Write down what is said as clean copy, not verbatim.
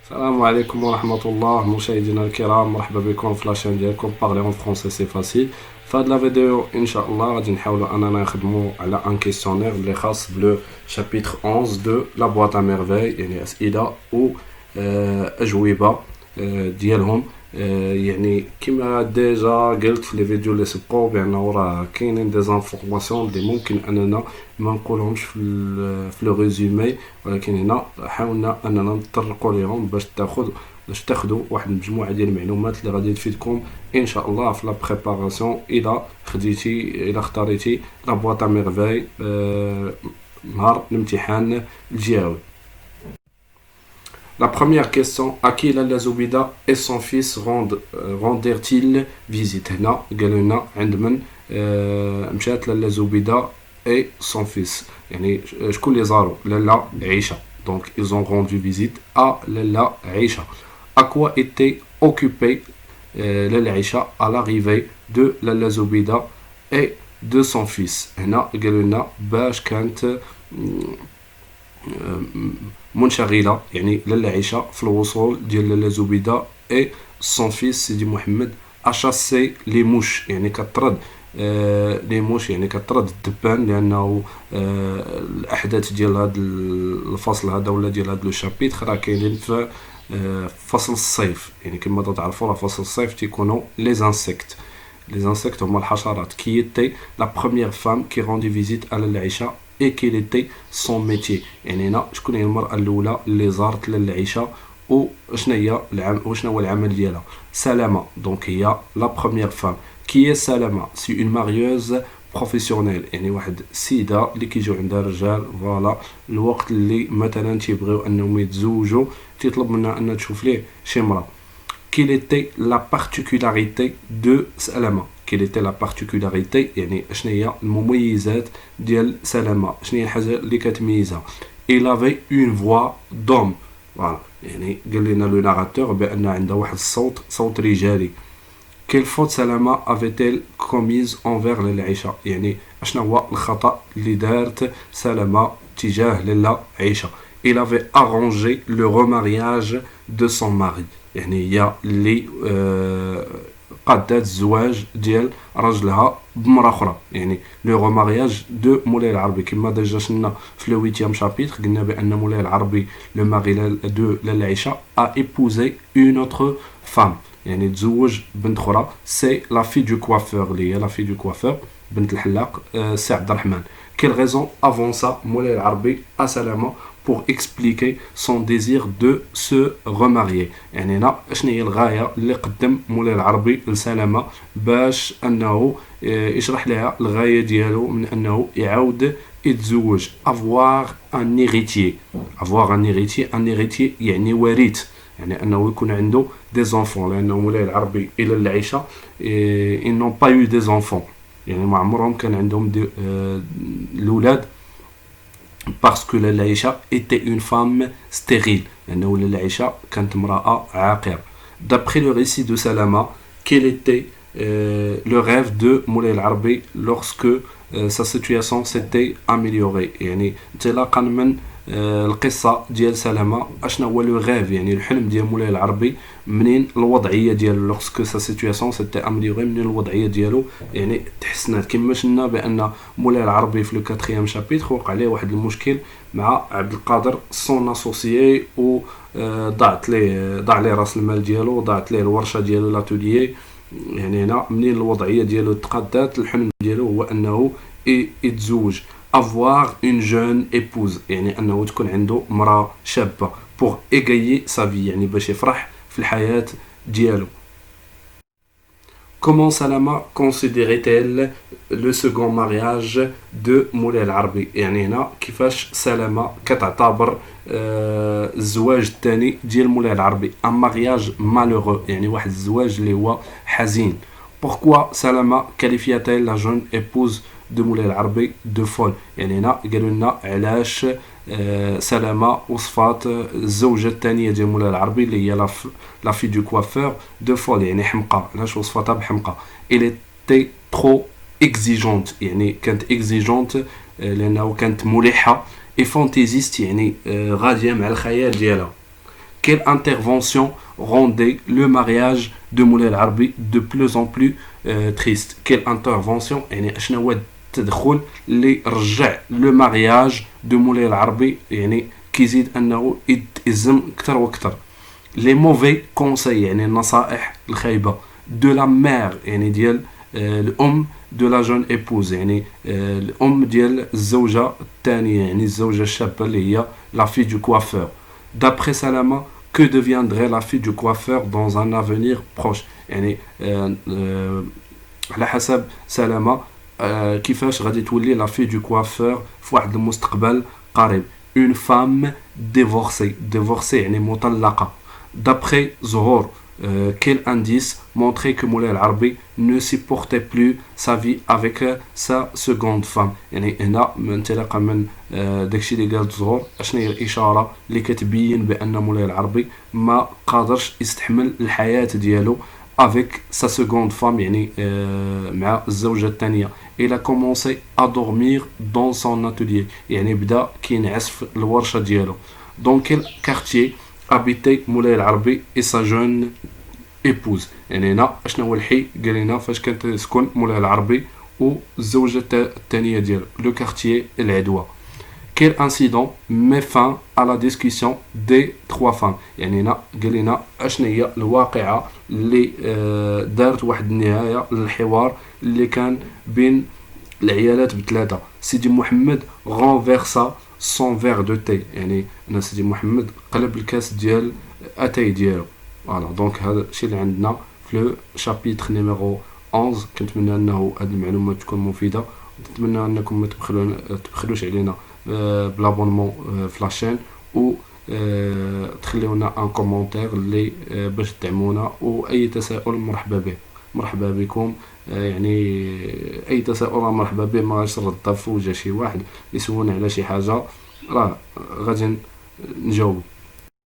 السلام عليكم ورحمة الله مشاهدينا الكرام، مرحبا بكم في لاشين ديالكم بارلي اون فرونسي سي فاسيل. في هاد لا فيديو ان شاء الله غادي نحاولوا اننا نخدموا على ان كيسيونير اللي خاص بلو شابيتر 11 دو لا بواط ا ميرفاي، يعني اسئله و اجوبه ديالهم. يعني كما ديجا قلت في لي فيديو اللي سبقوا بانه راه كاينين دي زانفورماسيون اللي ممكن اننا ما نقولهمش في لو ريزومي، ولكن هنا حاولنا اننا نطرقوا لهم باش تاخذوا واحد المجموعه ديال المعلومات اللي غادي تفيدكم ان شاء الله في لا بريباراسيون الى اختاريتي لا بواط ا ميرفاي نهار الامتحان الجهوي. La première question, à qui Lalla Zoubida et son fils rendirent-ils visite? هنا قالوا لنا عند من مشات لالا زبيدة et son fils، يعني شكون اللي زاروا لالا عيشة. Donc ils ont rendu visite à لالا عيشة. À quoi était occupé لالا عيشة à l'arrivée de لالا زبيدة et de son fils؟ هنا قالوا لنا باش كانت منشغله، يعني لالا عيشه في الوصول ديال لالا زبيده اي سون فيس سيدي محمد اشاسي لي موش، يعني كطرد لي موش، يعني كطرد الدبان، لانه الاحداث ديال هذا الفصل هذا ولا ديال هذا لو شابيتر راه كاينين في فصل الصيف. يعني كما تعرفوا راه فصل الصيف تيكونوا لي زانسيكت. Les insectes هما الحشرات. Qui était la première femme qui rendit visite à لالا عيشة et quel était son métier؟ يعني هنا شكون هي المرأة الأولى اللي زارت لالا عيشة وشنو هو العمل ديالها؟ سلامة. دونك هي لا بروميير فام. كي هي سلامة؟ سي اون ماريوز بروفيسيونيل، يعني واحد السيدة اللي كيجيو عندها رجال فوالا الوقت اللي مثلا تيبغيو انهم يتزوجوا تيطلب منها انها تشوف ليه شي مرأة. Quelle était la particularité de سلامة؟ Quelle était la particularité يعني شنو هي المميزات ديال سلامة؟ شنو هي الحاجة اللي كتميزها؟ Il avait une voix d'homme. فوالا، يعني قال لنا لو ناراتور بان عنده واحد الصوت، صوت رجالي. Quelle faute سلامة avait-elle commise envers لالا عيشة؟ يعني اشنا هو الخطأ اللي دارت سلامة تجاه لالا عيشة؟ Il avait arrangé le remariage de son mari، يعني هي اللي قادات الزواج ديال رجلها بمرة أخرى، يعني لو غومارياج دو مولاي العربي. كما ديجا شفنا في لو 8 شابيتر قلنا بأن مولاي العربي لو ماري دو لالا عيشة a épousé une autre femme، يعني تزوج بنت أخرى. سي لا في دو كوافور، اللي هي لا في دو كوافور بنت الحلاق سي عبد الرحمن. Quelle raison avança مولاي العربي à سلامة pour expliquer son désir de se remarier؟ يعني هنا شنو هي الغاية اللي قدم مولاي العربي لسلامة باش انه يشرح لها الغاية ديالو من انه يعاود يتزوج. avoir un héritier. avoir un héritier، un héritier يعني وريث، يعني انه يكون عنده des enfants، لانه مولاي العربي الى العيشة ils n'ont pas eu des enfants، يعني ما عمرهم كان عندهم الاولاد. parce que لالا عيشة était une femme stérile، لأنه لالا عيشة كانت امرأة عاقرة. d'après le récit de Salama، quel était le rêve de مولاي العربي lorsque sa situation s'était améliorée؟ يعني انطلاقا من القصة ديال سلامة اشنا هو لو غيف، يعني الحلم ديال مولاي العربي منين الوضعية ديالو لوغسكو سا سيتوياسيون سيتي امليوري، منين الوضعية ديالو يعني تحسنات. كما شفنا بان مولاي العربي في لو 4 شابيتر وقع عليه واحد المشكل مع عبد القادر سون اسوسيي، و ضاع ليه راس المال ديالو، ضاعت ليه الورشة ديالو لاتوليي. يعني هنا منين الوضعية ديالو تقادات الحلم ديالو هو انه يتزوج. avoir une jeune épouse، يعني أنه تكون عنده مرأة شابة pour égayer sa vie، يعني باش يفرح في الحياة ديالو. comment Salama considérait-elle le second mariage de مولاي العربي؟ يعني هنا كيفاش سلامة كتعتبر الزواج الثاني ديال مولاي العربي un mariage malheureux، يعني واحد الزواج اللي هو حزين. pourquoi Salama qualifia-t-elle la jeune épouse de مولاي العربي دو فول؟ يعني هنا قالوا لنا علاش سلامة وصفات الزوجة الثانية ديال مولاي العربي اللي هي لا في دو كوافور دو فول، يعني حمقى، علاش وصفتها بحمقى؟ il était trop exigeante، يعني كانت exigeante لأنه كانت ملحة، et fantaisiste، يعني غادية مع الخيال ديالها. quelle intervention rendait le mariage de Moulay El Arbi de plus en plus triste. Quelle intervention يعني اشنا هو التدخل اللي رجع لو مارياج دو مولاي العربي يعني كيزيد انه يتأزم اكثر واكثر. لي موفي كونساي يعني النصائح الخايبه دو لا مير يعني ديال الام دو لا جون ايبوز يعني الام ديال الزوجه الثانيه يعني الزوجه الشابه اللي هي لا في دو كوافور. d'après Salama, que deviendrait la fille du coiffeur dans un avenir proche يعني على حسب سلامة كيفاش غادي تولي لا في دو كوافور في واحد المستقبل قريب. اون فام ديفورسي يعني مطلقة. d'après زهور quel indice montrait que Moulay El Arbi ne supportait plus sa vie avec sa seconde femme. يعني هنا انطلاقا من داكشي اللي قالت زهور اشنا هي الاشاره اللي كتبين بان مولاي العربي ما قادرش يستحمل الحياه ديالو avec sa seconde femme يعني مع الزوجة الثانية. Il a commencé à dormir dans son atelier يعني بدا كينعس في الورشة ديالو. Dans quel quartier habitait مولاي العربي et sa jeune épouse. يعني هنا اشنا هو الحي قال لنا فاش كانت تسكن مولاي العربي والزوجة الثانية ديالو. لو كارتيer العدوى. Quel incident met fin à la discussion des trois femmes. يعني هنا قال لنا اشنا هي الواقعة اللي دارت واحد النهاية للحوار اللي كان بين العيالات بثلاثة. سيدي محمد renversa son verre de thé يعني أنا سيدي محمد قلب الكاس ديال أتاي ديالو. فوالا دونك هذا الشيء اللي عندنا في لو شابيتر نيميرو 11. كنتمنى انه هذه المعلومات تكون مفيده. نتمنى انكم ما تبخلوش علينا بلابونمون في لاشين و تخليونا ان كومونتير اللي باش تدعمونا. واي تساؤل مرحبا بكم يعني اي تساؤل مرحبا به. ما غاش نرد في وجه شي واحد يسولنا على شي حاجه راه غادي نجاوب.